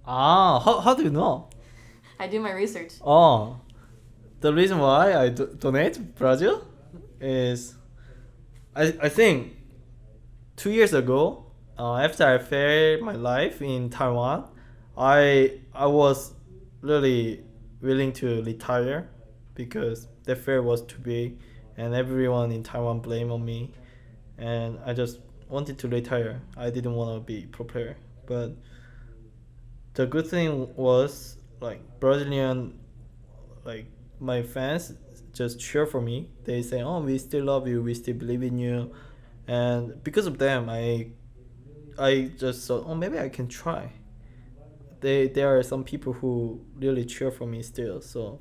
How do you know? I do my research. Oh, the reason why I donate Brazil is I think 2 years ago, after I failed my life in Taiwan, I was really willing to retire because the fair was too big, and everyone in Taiwan blamed on me, and I just wanted to retire. I didn't want to be prepared, but the good thing was like Brazilian, like my fans just cheer for me. They say, "Oh, we still love you. We still believe in you," and because of them, I just thought, oh, maybe I can try. There are some people who really cheer for me still, so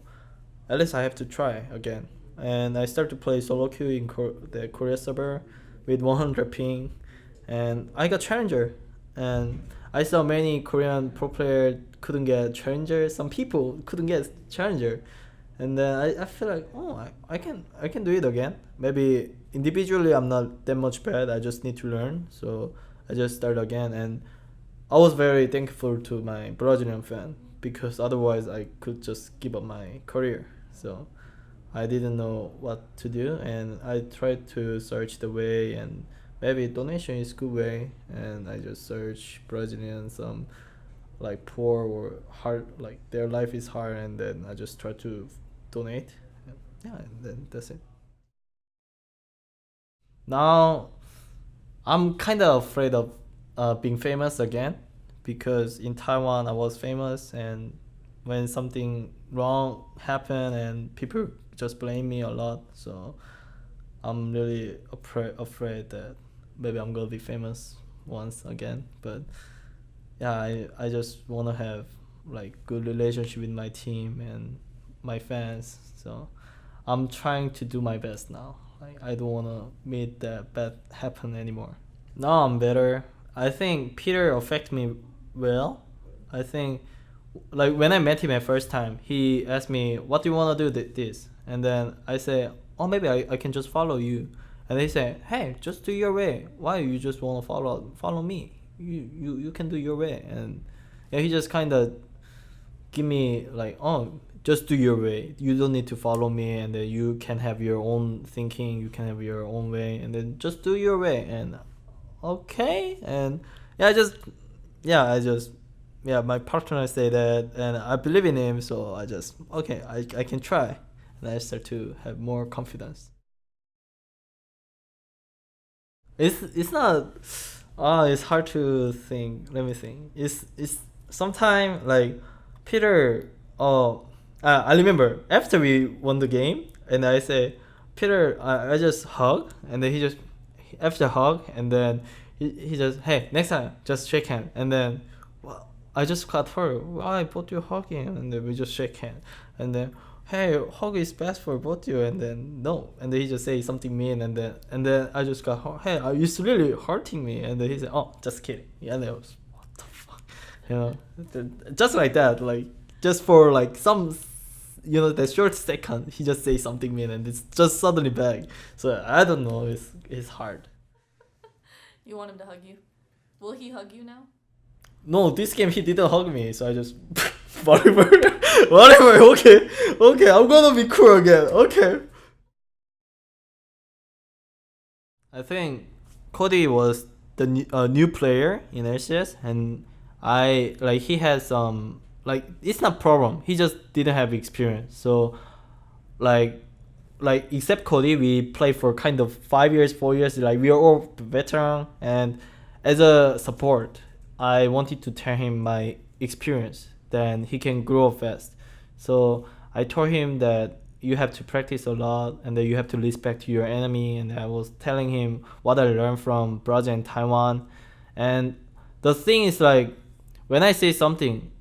at least I have to try again. And I started to play solo queue in the Korea server with 100 ping, and I got challenger. And I saw many Korean pro players couldn't get challenger. Some people couldn't get challenger, and then I feel like, oh, I can do it again. Maybe individually I'm not that much bad. I just need to learn. So I just started again, and I was very thankful to my Brazilian fan because otherwise I could just give up my career. So I didn't know what to do, and I tried to search the way, and maybe donation is good way, and I just search Brazilian some like poor or hard, like their life is hard, and then I just try to donate. And yeah, and then that's it. Now I'm kind of afraid of being famous again because in Taiwan I was famous, and when something wrong happened and people just blame me a lot, so I'm really afraid that maybe I'm gonna be famous once again. But yeah, I just wanna have like good relationship with my team and my fans. So I'm trying to do my best now. Like I don't wanna make that bad happen anymore. Now I'm better. I think Peter affected me well. I think like when I met him at first time, he asked me, "What do you want to do this?" And then I say, "Oh, maybe I can just follow you." And they say, "Hey, just do your way. Why you just want to follow me? You can do your way." And yeah, he just kind of give me like, "Oh, just do your way. You don't need to follow me, and then you can have your own thinking. You can have your own way, and then just do your way." And okay, and yeah, I just yeah, my partner say that, and I believe in him, so I just okay, I can try, and I start to have more confidence. It's not it's hard to think. Let me think. It's sometime like Peter. Oh, I remember after we won the game, and I say, Peter, I just hug, and then he just after hug, and then he just, hey, next time just shake hand, and then well, I just got hurt. Why both you hugging, and then we just shake hand, and then hey, hug is best for both you, and then no, and then he just say something mean, and then I just got, hey, are you really hurting me? And then he said, oh, just kidding. Yeah, and I was, what the fuck, you know, just like that, like just for like some, that short second, he just say something mean, and it's just suddenly back. So I don't know, it's hard. You want him to hug you? Will he hug you now? No, this game he didn't hug me, so I just whatever, whatever. Okay, okay, I'm gonna be cool again. Okay. I think Cody was the new player in LCS, and I like he has some like it's not problem. He just didn't have experience. So like except Cody, we play for kind of 5 years, 4 years. Like we are all veteran, and as a support, I wanted to tell him my experience. Then he can grow fast. So I told him that you have to practice a lot, and that you have to respect your enemy. And I was telling him what I learned from Brazil and Taiwan. And the thing is like when I say something,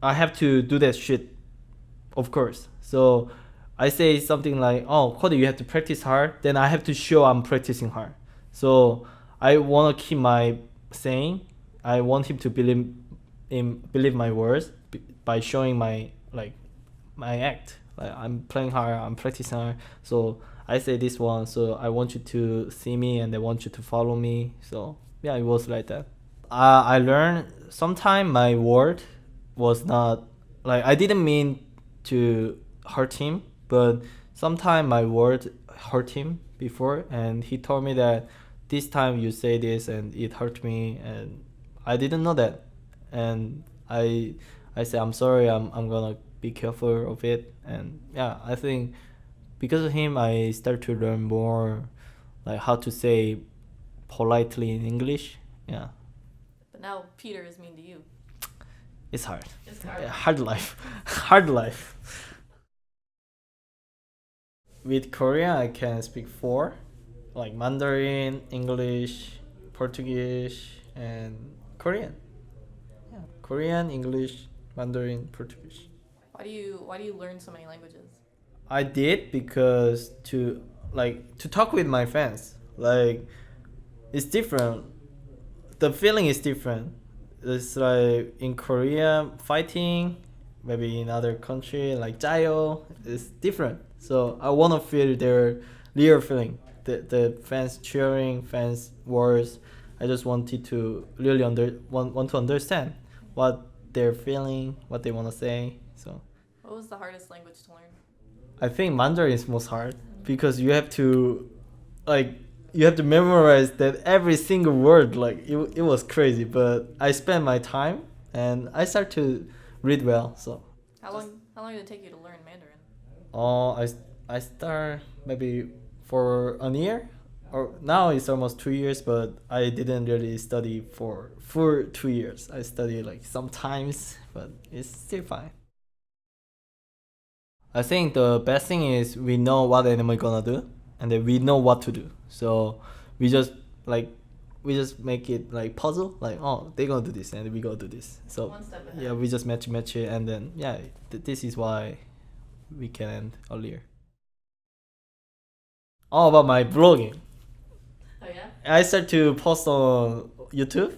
I have to do that shit, of course. So I say something like, "Oh, Cody, you have to practice hard." Then I have to show I'm practicing hard. So I want to keep my saying. I want him to believe my words by showing my like my act. Like I'm playing hard, I'm practicing hard. So I say this one. So I want you to see me, and I want you to follow me. So yeah, it was like that. I learned sometimes my word was not like I didn't mean to hurt him, but sometimes my word hurt him before, and he told me that this time you say this and it hurt me, and I didn't know that, and I said I'm sorry. I'm gonna be careful of it, and yeah, I think because of him I start to learn more like how to say politely in English. Yeah, But now Peter is mean to you. it's hard. It's hard. Yeah, hard life. Hard life. With Korean, I can speak four, like Mandarin, English, Portuguese, and Korean. Yeah, Korean, English, Mandarin, Portuguese. Why do you learn so many languages? I did because to talk with my fans. Like it's different. The feeling is different. It's like in Korea fighting, maybe in other country like Jayo, it's different. So I want to feel their real feeling. The fans cheering, fans words. I just wanted to really want to understand what they're feeling, what they want to say. So What was the hardest language to learn? I think Mandarin is most hard because like you have to memorize that every single word. Like it was crazy, but I spent my time and I start to read well. So How long did it take you to learn Mandarin? I start maybe for a year, or now it's almost 2 years, but I didn't really study for 2 years. I study like sometimes, but it's still fine. I think the best thing is we know what anime gonna do, and then we know what to do. So we just like we just make it like puzzle. Like oh, they gonna do this, and we gonna do this. So One step ahead. yeah, we just match it, and then yeah, this is why we can end earlier. All about my blogging. Oh yeah? I start to post on YouTube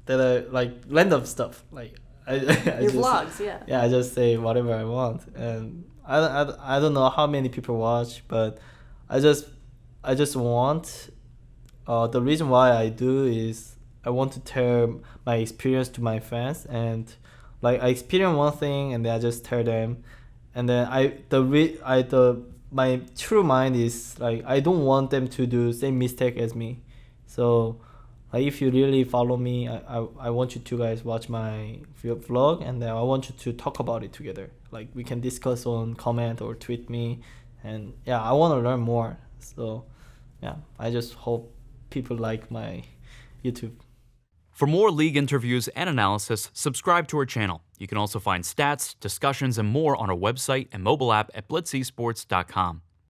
that I like random stuff. Like I Your just, vlogs, yeah. yeah, I just say whatever I want, and I don't know how many people watch, but I just I just want. The reason why I do is I want to tell my experience to my fans, and like I experience one thing and then I just tell them, and then the my true mind is like I don't want them to do same mistake as me, so like if you really follow me, I want you to guys watch my vlog, and then I want you to talk about it together. Like we can discuss on comment or tweet me, and yeah, I want to learn more. So yeah, I just hope people like my YouTube. For more league interviews and analysis, subscribe to our channel. You can also find stats, discussions, and more on our website and mobile app at blitzesports.com.